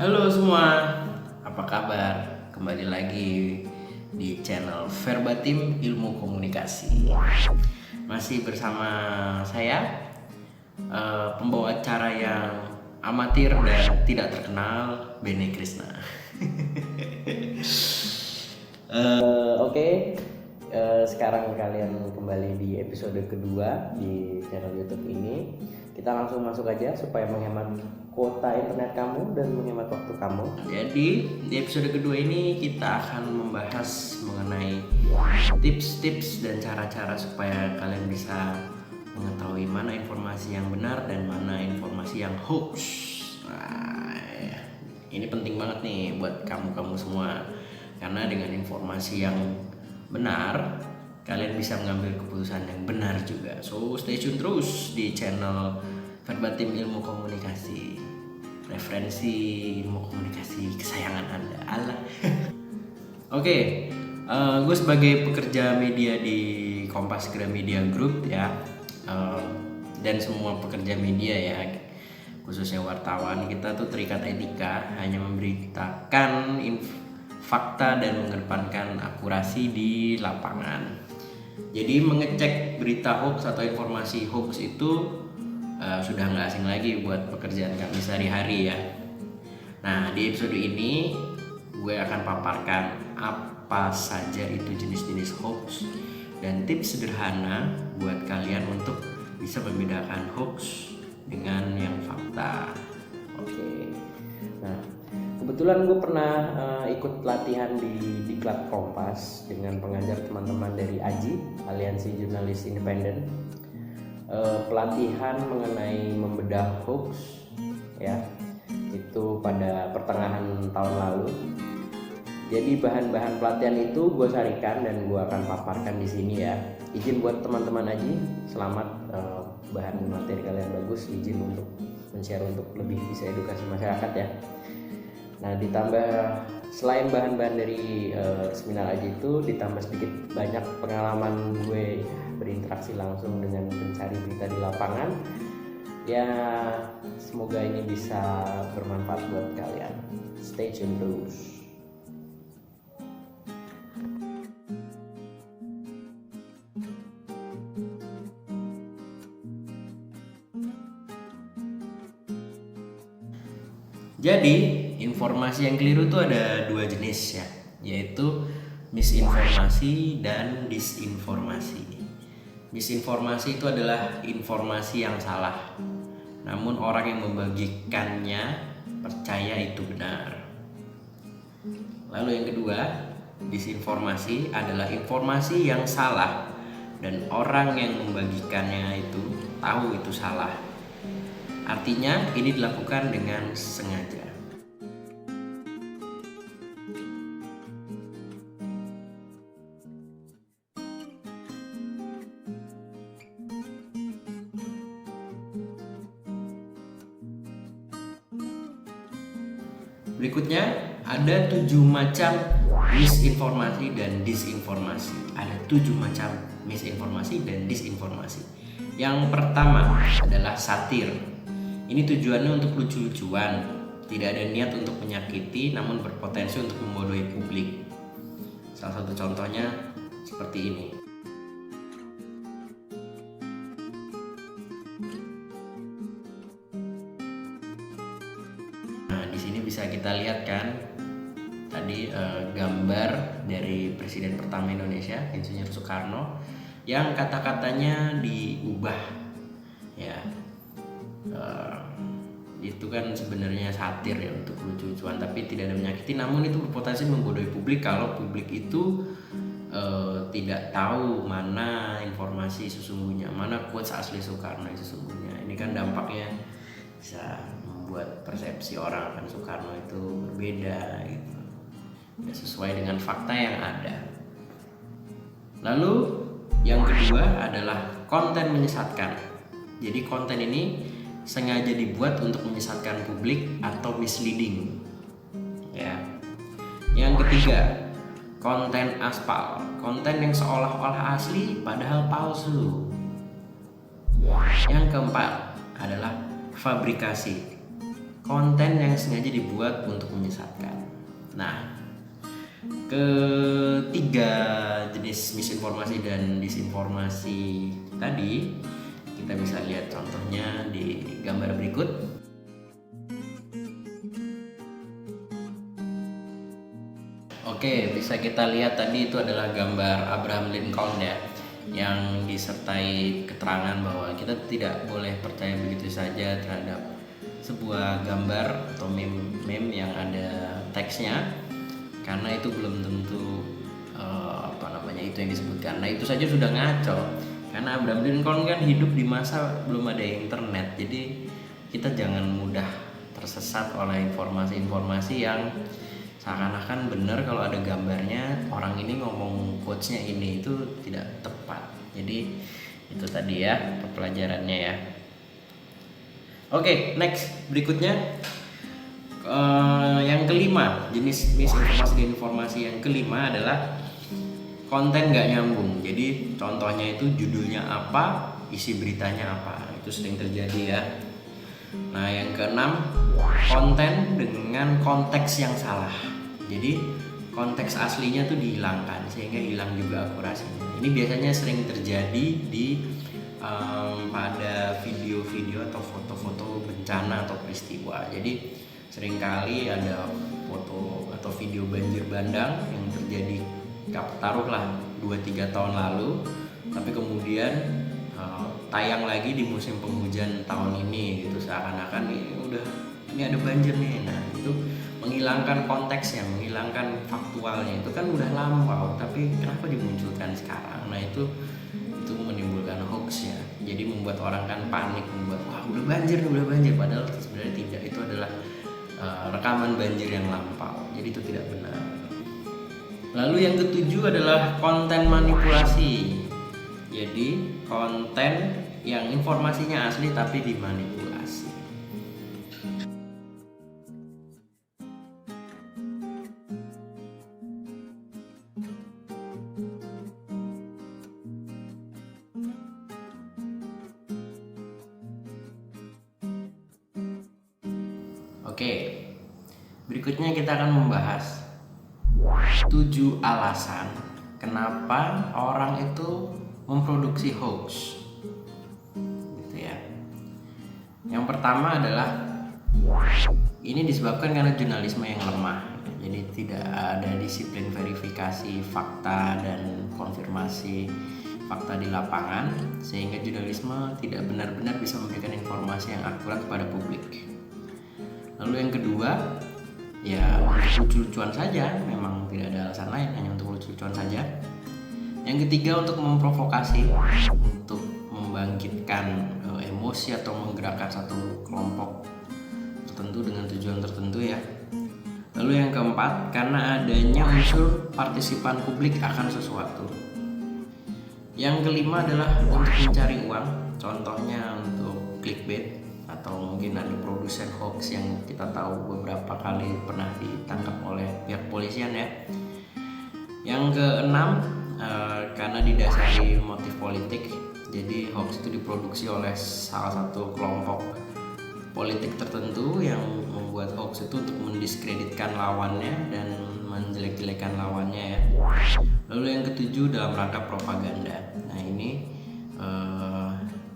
Halo semua, apa kabar? Kembali lagi di channel Verbatim Ilmu Komunikasi. Masih bersama saya, pembawa acara yang amatir dan tidak terkenal, Bene Krishna. Oke, sekarang kalian kembali di episode kedua di channel YouTube ini. Kita langsung masuk aja supaya menghemat kuota internet kamu dan menghemat waktu kamu. Jadi di episode kedua ini kita akan membahas mengenai tips-tips dan cara-cara supaya kalian bisa mengetahui mana informasi yang benar dan mana informasi yang hoax. Nah, ini penting banget nih buat kamu semua, karena dengan informasi yang benar kalian bisa mengambil keputusan yang benar juga. So stay tune terus di channel Verbatim Ilmu Komunikasi, referensi ilmu komunikasi kesayangan Anda. Allah. Oke, gue sebagai pekerja media di Kompas Gramedia Group ya, dan semua pekerja media ya, khususnya wartawan, kita tuh terikat etika hanya memberitakan fakta dan mengedepankan akurasi di lapangan. Jadi mengecek berita hoax atau informasi hoax itu sudah nggak asing lagi buat pekerjaan kami sehari-hari ya. Nah, di episode ini gue akan paparkan apa saja itu jenis-jenis hoax dan tips sederhana buat kalian untuk bisa membedakan hoax dengan yang fakta. Oke. Nah, kebetulan gue pernah ikut latihan di Diklat Kompas dengan pengajar teman-teman dari AJI, Aliansi Jurnalis Independen. Pelatihan mengenai membedah hoax ya, itu pada pertengahan tahun lalu. Jadi bahan-bahan pelatihan itu gue sarikan dan gue akan paparkan di sini ya. Izin buat teman-teman AJI, selamat, bahan materi kalian bagus, izin untuk men-share untuk lebih bisa edukasi masyarakat ya. Nah, ditambah selain bahan-bahan dari seminar AJI itu, ditambah sedikit banyak pengalaman gue berinteraksi langsung dengan pencari berita di lapangan. Ya, semoga ini bisa bermanfaat buat kalian. Stay tune terus. Jadi informasi yang keliru itu ada dua jenis ya, yaitu misinformasi dan disinformasi. Misinformasi itu adalah informasi yang salah, namun orang yang membagikannya percaya itu benar. Lalu yang kedua, disinformasi adalah informasi yang salah dan orang yang membagikannya itu tahu itu salah. Artinya ini dilakukan dengan sengaja. Berikutnya ada 7 macam misinformasi dan disinformasi. Ada 7 macam misinformasi dan disinformasi. Yang pertama adalah satir. Ini tujuannya untuk lucu-lucuan, tidak ada niat untuk menyakiti, namun berpotensi untuk membodohi publik. Salah satu contohnya seperti ini. Nah, di sini bisa kita lihat kan, tadi gambar dari Presiden pertama Indonesia, Insinyur Soekarno, yang kata-katanya diubah, ya. Itu kan sebenarnya satir ya, untuk lucu-lucuan tapi tidak ada menyakiti, namun itu berpotensi membodohi publik kalau publik itu tidak tahu mana informasi sesungguhnya, mana quotes asli Soekarno yang sesungguhnya. Ini kan dampaknya bisa membuat persepsi orang akan Soekarno itu berbeda gitu, tidak sesuai dengan fakta yang ada. Lalu yang kedua adalah konten menyesatkan. Jadi konten ini sengaja dibuat untuk menyesatkan publik atau misleading ya. Yang ketiga, konten aspal, konten yang seolah-olah asli padahal palsu. Yang keempat adalah fabrikasi, konten yang sengaja dibuat untuk menyesatkan. Nah, ketiga jenis misinformasi dan disinformasi tadi kita bisa lihat contohnya di gambar berikut. Oke, bisa kita lihat tadi itu adalah gambar Abraham Lincoln ya, yang disertai keterangan bahwa kita tidak boleh percaya begitu saja terhadap sebuah gambar atau meme yang ada teksnya, karena itu belum tentu itu yang disebutkan. Nah, itu saja sudah ngaco, karena Abraham Lincoln kan hidup di masa belum ada internet. Jadi kita jangan mudah tersesat oleh informasi-informasi yang seakan-akan benar kalau ada gambarnya, orang ini ngomong quotes-nya ini, itu tidak tepat. Jadi itu tadi ya pelajarannya ya. Oke, next berikutnya yang kelima, jenis misinformasi dan informasi yang kelima adalah konten gak nyambung. Jadi contohnya itu judulnya apa, isi beritanya apa, itu sering terjadi ya. Nah, yang keenam, konten dengan konteks yang salah. Jadi konteks aslinya tuh dihilangkan sehingga hilang juga akurasinya. Ini biasanya sering terjadi di pada video-video atau foto-foto bencana atau peristiwa. Jadi seringkali ada foto atau video banjir bandang yang terjadi taruhlah 2-3 tahun lalu, tapi kemudian tayang lagi di musim penghujan tahun ini gitu, seakan-akan ini ada banjir nih. Nah, itu menghilangkan konteksnya, menghilangkan faktualnya. Itu kan udah lampau, tapi kenapa dimunculkan sekarang? Nah, itu menimbulkan hoax ya. Jadi membuat orang kan panik, membuat wah udah banjir, padahal sebenarnya tidak. Itu adalah rekaman banjir yang lampau. Jadi itu tidak benar. Lalu yang ketujuh adalah konten manipulasi. Jadi konten yang informasinya asli tapi dimanipulasi. Oke, berikutnya kita akan membahas 7 alasan kenapa orang itu memproduksi hoax gitu ya. Yang pertama adalah ini disebabkan karena jurnalisme yang lemah. Jadi tidak ada disiplin verifikasi fakta dan konfirmasi fakta di lapangan, sehingga jurnalisme tidak benar-benar bisa memberikan informasi yang akurat kepada publik. Lalu yang kedua, ya lucu-lucuan saja, memang tidak ada alasan lain, hanya untuk lucu-lucuan saja. Yang ketiga, untuk memprovokasi, untuk membangkitkan emosi atau menggerakkan satu kelompok tertentu dengan tujuan tertentu ya. Lalu yang keempat, karena adanya unsur partisipan publik akan sesuatu. Yang kelima adalah untuk mencari uang, contohnya untuk clickbait, atau mungkin ada produsen hoax yang kita tahu beberapa kali pernah ditangkap oleh pihak polisian ya. Yang keenam, karena didasari motif politik. Jadi hoax itu diproduksi oleh salah satu kelompok politik tertentu yang membuat hoax itu untuk mendiskreditkan lawannya dan menjelek-jelekan lawannya ya. Lalu yang ketujuh, dalam rangka propaganda. Nah, ini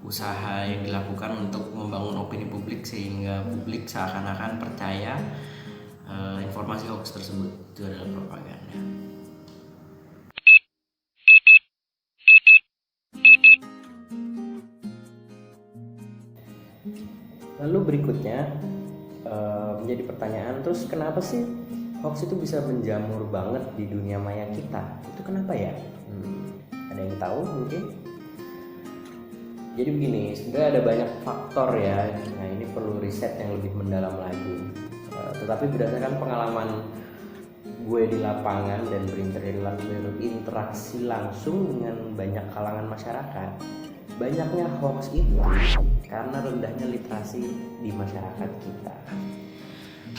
usaha yang dilakukan untuk membangun opini publik sehingga publik seakan-akan percaya informasi hoax tersebut itu adalah propaganda. Lalu berikutnya menjadi pertanyaan, terus kenapa sih hoax itu bisa menjamur banget di dunia maya kita? Itu kenapa ya? Ada yang tahu mungkin? Jadi begini, sebenarnya ada banyak faktor ya. Nah, ini perlu riset yang lebih mendalam lagi. Tetapi berdasarkan pengalaman gue di lapangan dan berinteraksi langsung dengan banyak kalangan masyarakat, banyaknya hoax itu karena rendahnya literasi di masyarakat kita.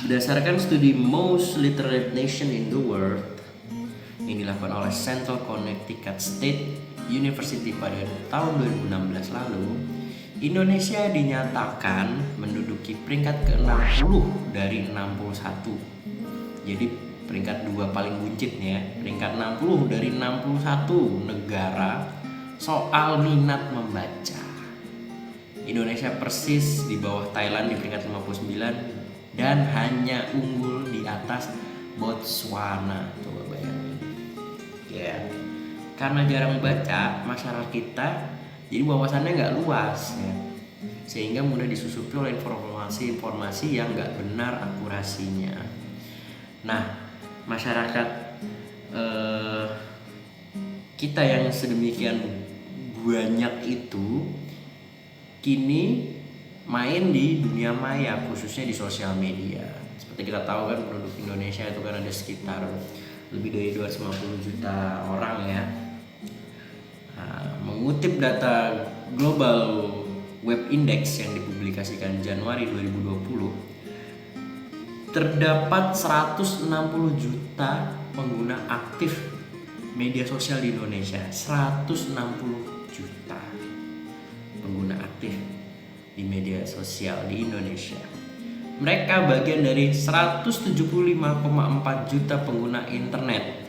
Berdasarkan studi Most Literate Nation in the World yang dilakukan oleh Central Connecticut State University pada tahun 2016 lalu, Indonesia dinyatakan menduduki peringkat ke-60 dari 61. Jadi peringkat 2 paling buncit nih ya. Peringkat 60 dari 61 negara soal minat membaca. Indonesia persis di bawah Thailand di peringkat 59 dan hanya unggul di atas Botswana. Coba bayangin. Ya. Karena jarang baca, masyarakat kita jadi wawasannya nggak luas ya, sehingga mudah disusupi oleh informasi-informasi yang nggak benar akurasinya. Nah, masyarakat kita yang sedemikian banyak itu kini main di dunia maya, khususnya di sosial media. Seperti kita tahu kan, penduduk Indonesia itu kan ada sekitar lebih dari 250 juta orang ya. Mengutip data Global Web Index yang dipublikasikan Januari 2020, terdapat 160 juta pengguna aktif media sosial di Indonesia. 160 juta pengguna aktif di media sosial di Indonesia. Mereka bagian dari 175,4 juta pengguna internet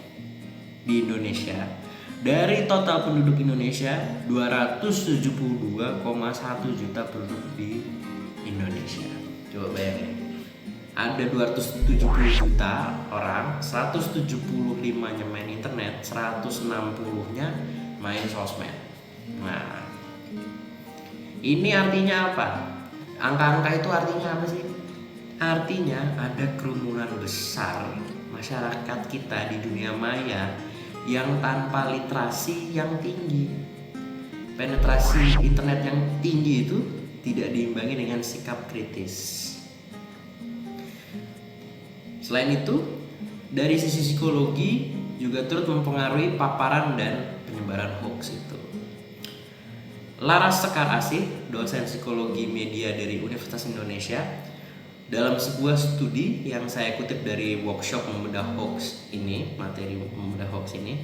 di Indonesia. Dari total penduduk Indonesia, 272,1 juta penduduk di Indonesia. Coba bayangin, ada 270 juta orang, 175-nya main internet, 160-nya main sosmed. Nah, ini artinya apa? Angka-angka itu artinya apa sih? Artinya ada kerumunan besar masyarakat kita di dunia maya yang tanpa literasi yang tinggi. Penetrasi internet yang tinggi itu tidak diimbangi dengan sikap kritis. Selain itu, dari sisi psikologi juga turut mempengaruhi paparan dan penyebaran hoax itu. Laras Sekar Asih, dosen psikologi media dari Universitas Indonesia, dalam sebuah studi yang saya kutip dari workshop membedah hoax ini, materi membedah hoax ini,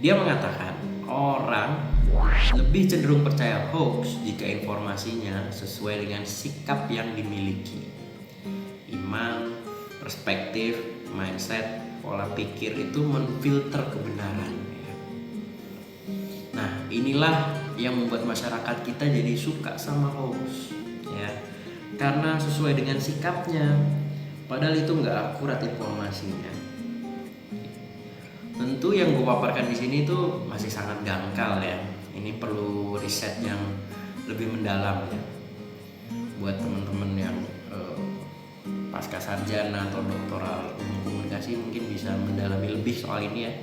dia mengatakan orang lebih cenderung percaya hoax jika informasinya sesuai dengan sikap yang dimiliki. Iman, perspektif, mindset, pola pikir itu menfilter kebenaran. Nah, inilah yang membuat masyarakat kita jadi suka sama hoax, ya. Karena sesuai dengan sikapnya, padahal itu nggak akurat informasinya. Tentu yang gue paparkan di sini itu masih sangat dangkal ya. Ini perlu riset yang lebih mendalam ya. Buat teman-teman yang pasca sarjana atau doktoral ilmu komunikasi mungkin bisa mendalami lebih soal ini ya.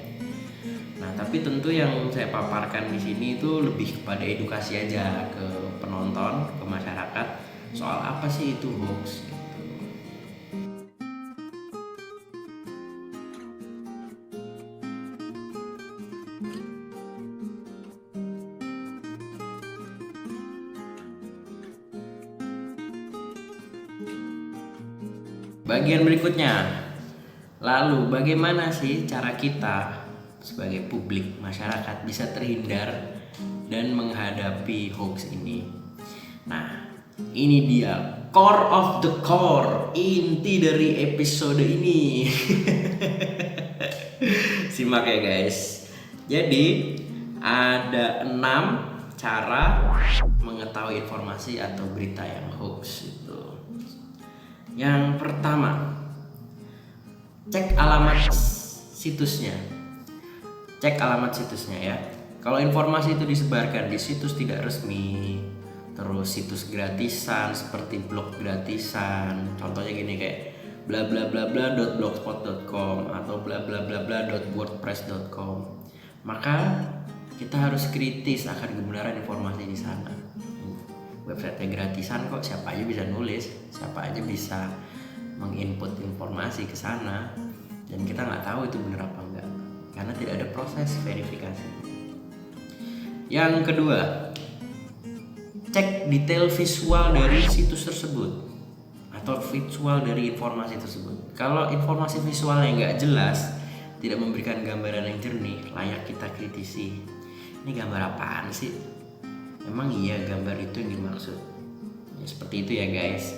Nah, tapi tentu yang saya paparkan di sini itu lebih kepada edukasi aja ke penonton, ke masyarakat. Soal apa sih itu hoax gitu. Bagian berikutnya, lalu bagaimana sih cara kita sebagai publik masyarakat bisa terhindar dan menghadapi hoax ini? Nah, ini dia core of the core, inti dari episode ini. Simak ya guys. Jadi ada 6 cara mengetahui informasi atau berita yang hoax itu. Yang pertama, cek alamat situsnya. Cek alamat situsnya ya. Kalau informasi itu disebarkan di situs tidak resmi, terus situs gratisan seperti blog gratisan, contohnya gini kayak bla bla bla bla.blogspot.com atau bla bla bla bla.wordpress.com, maka kita harus kritis akan kebenaran informasi di sana. Website gratisan kok, siapa aja bisa nulis, siapa aja bisa menginput informasi ke sana, dan kita nggak tahu itu benar apa enggak karena tidak ada proses verifikasi. Yang kedua, cek detail visual dari situs tersebut atau visual dari informasi tersebut. Kalau informasi visualnya nggak jelas, tidak memberikan gambaran yang jernih, layak kita kritisi. Ini gambar apaan sih? emang iya gambar itu yang dimaksud. Ya, seperti itu ya guys.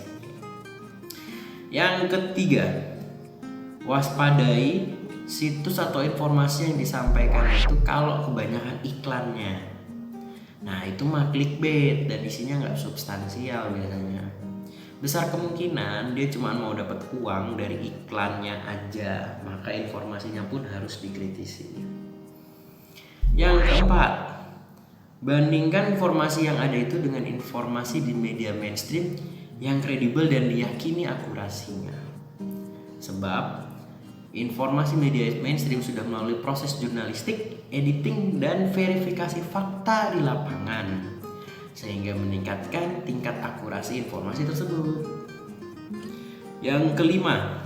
Yang ketiga, waspadai situs atau informasi yang disampaikan itu kalau kebanyakan iklannya. Nah itu mah clickbait dan isinya nggak substansial biasanya. Besar kemungkinan dia cuma mau dapat uang dari iklannya aja, maka informasinya pun harus dikritisi. Yang keempat, bandingkan informasi yang ada itu dengan informasi di media mainstream yang kredibel dan diyakini akurasinya. Sebab informasi media mainstream sudah melalui proses jurnalistik, editing, dan verifikasi fakta di lapangan, sehingga meningkatkan tingkat akurasi informasi tersebut. Yang kelima,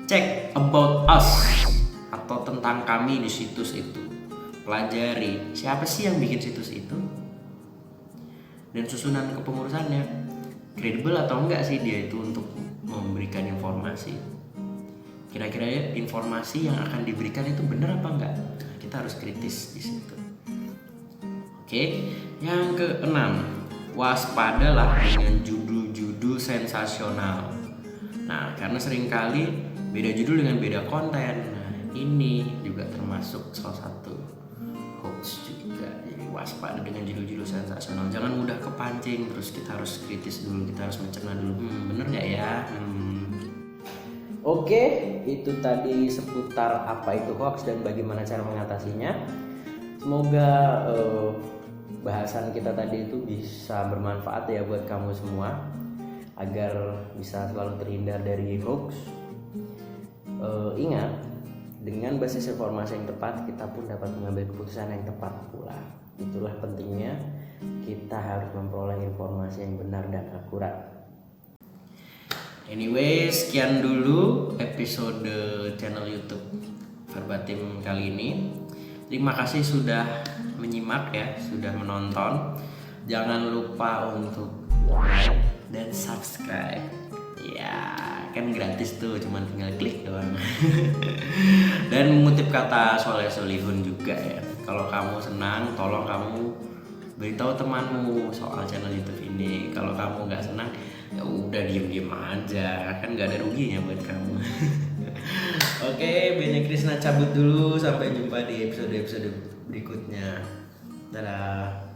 cek about us atau tentang kami di situs itu. Pelajari siapa sih yang bikin situs itu dan susunan kepengurusannya, kredibel atau enggak sih dia itu untuk memberikan informasi. Kira-kira ya, informasi yang akan diberikan itu benar apa enggak? Kita harus kritis di situ. Oke, yang keenam, waspadalah dengan judul-judul sensasional. Nah, karena seringkali beda judul dengan beda konten. Nah, ini juga termasuk salah satu hoax juga. Jadi waspada dengan judul-judul sensasional. Jangan mudah kepancing. Terus kita harus kritis dulu, kita harus mencerna dulu. Bener nggak ya? Oke, itu tadi seputar apa itu hoax dan bagaimana cara mengatasinya. Semoga bahasan kita tadi itu bisa bermanfaat ya buat kamu semua, agar bisa selalu terhindar dari hoax. Ingat, dengan basis informasi yang tepat kita pun dapat mengambil keputusan yang tepat pula. Itulah pentingnya kita harus memperoleh informasi yang benar dan akurat. Anyway, sekian dulu episode channel YouTube Verbatim kali ini. Terima kasih sudah menyimak ya, sudah menonton. Jangan lupa untuk like dan subscribe. Ya, kan gratis tuh, cuma tinggal klik doang. Dan mengutip kata Soleh Solihun juga ya. Kalau kamu senang, tolong kamu beritahu temanmu soal channel YouTube ini. Kalau kamu nggak senang, ya udah diem-diem aja, kan nggak ada ruginya buat kamu. Oke, Benya Krisna cabut dulu, sampai jumpa di episode-episode berikutnya. Dadah.